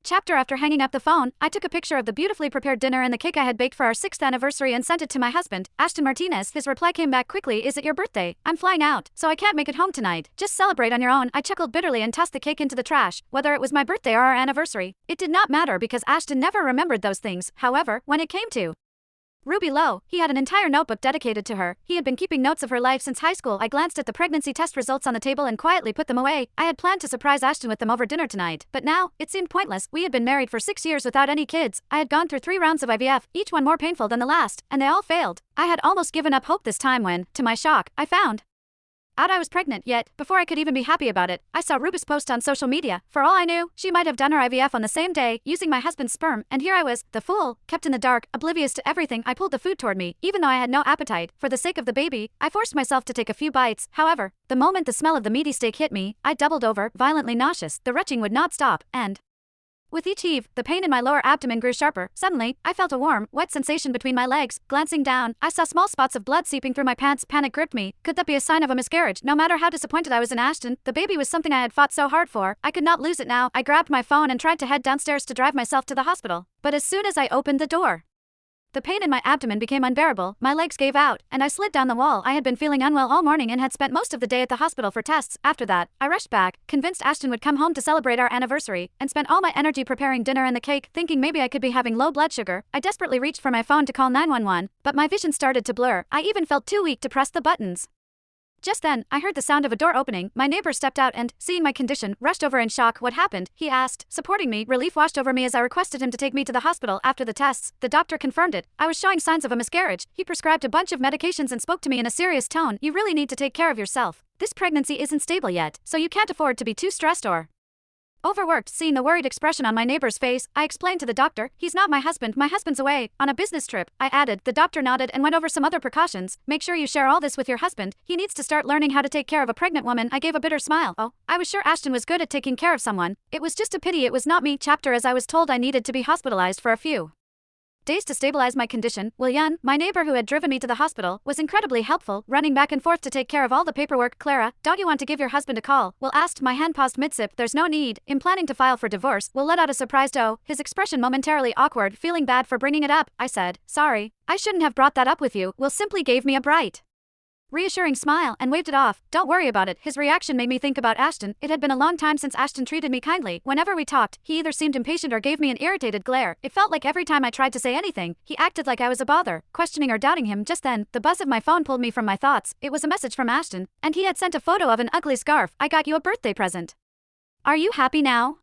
Chapter After hanging up the phone, I took a picture of the beautifully prepared dinner and the cake I had baked for our 6th anniversary and sent it to my husband, Ashton Martinez. His reply came back quickly. Is it your birthday? I'm flying out, so I can't make it home tonight. Just celebrate on your own. I chuckled bitterly and tossed the cake into the trash. Whether it was my birthday or our anniversary, it did not matter because Ashton never remembered those things. However, when it came to Ruby Lowe, he had an entire notebook dedicated to her. He had been keeping notes of her life since high school. I glanced at the pregnancy test results on the table and quietly put them away. I had planned to surprise Ashton with them over dinner tonight, but now, it seemed pointless. We had been married for 6 years without any kids. I had gone through 3 rounds of IVF, each one more painful than the last, and they all failed. I had almost given up hope this time when, to my shock, I found out I was pregnant. Yet, before I could even be happy about it, I saw Ruby's post on social media. For all I knew, she might have done her IVF on the same day, using my husband's sperm, and here I was, the fool, kept in the dark, oblivious to everything. I pulled the food toward me, even though I had no appetite. For the sake of the baby, I forced myself to take a few bites. However, the moment the smell of the meaty steak hit me, I doubled over, violently nauseous. The retching would not stop, and with each heave, the pain in my lower abdomen grew sharper. Suddenly, I felt a warm, wet sensation between my legs. Glancing down, I saw small spots of blood seeping through my pants. Panic gripped me. Could that be a sign of a miscarriage? No matter how disappointed I was in Ashton, the baby was something I had fought so hard for. I could not lose it now. I grabbed my phone and tried to head downstairs to drive myself to the hospital. But as soon as I opened the door, the pain in my abdomen became unbearable, my legs gave out, and I slid down the wall. I had been feeling unwell all morning and had spent most of the day at the hospital for tests. After that, I rushed back, convinced Ashton would come home to celebrate our anniversary, and spent all my energy preparing dinner and the cake, thinking maybe I could be having low blood sugar. I desperately reached for my phone to call 911, but my vision started to blur. I even felt too weak to press the buttons. Just then, I heard the sound of a door opening. My neighbor stepped out and, seeing my condition, rushed over in shock. What happened? He asked. Supporting me, relief washed over me as I requested him to take me to the hospital. After the tests, the doctor confirmed it. I was showing signs of a miscarriage. He prescribed a bunch of medications and spoke to me in a serious tone. You really need to take care of yourself. This pregnancy isn't stable yet, so you can't afford to be too stressed or overworked. Seeing the worried expression on my neighbor's face, I explained to the doctor, he's not my husband's away, on a business trip. I added. The doctor nodded and went over some other precautions. Make sure you share all this with your husband. He needs to start learning how to take care of a pregnant woman. I gave a bitter smile. Oh, I was sure Ashton was good at taking care of someone. It was just a pity it was not me. Chapter As I was told I needed to be hospitalized for a few days to stabilize my condition. Willian, my neighbor who had driven me to the hospital, was incredibly helpful, running back and forth to take care of all the paperwork. Clara, don't you want to give your husband a call? Will asked. My hand paused mid-sip. There's no need. In planning to file for divorce, Will let out a surprised oh, his expression momentarily awkward, feeling bad for bringing it up. I said, sorry, I shouldn't have brought that up with you. Will simply gave me a bright, reassuring smile and waved it off. Don't worry about it. His reaction made me think about Ashton. It had been a long time since Ashton treated me kindly. Whenever we talked, he either seemed impatient or gave me an irritated glare. It felt like every time I tried to say anything, he acted like I was a bother. Questioning or doubting him. Just then, the buzz of my phone pulled me from my thoughts. It was a message from Ashton, and he had sent a photo of an ugly scarf. I got you a birthday present. Are you happy now?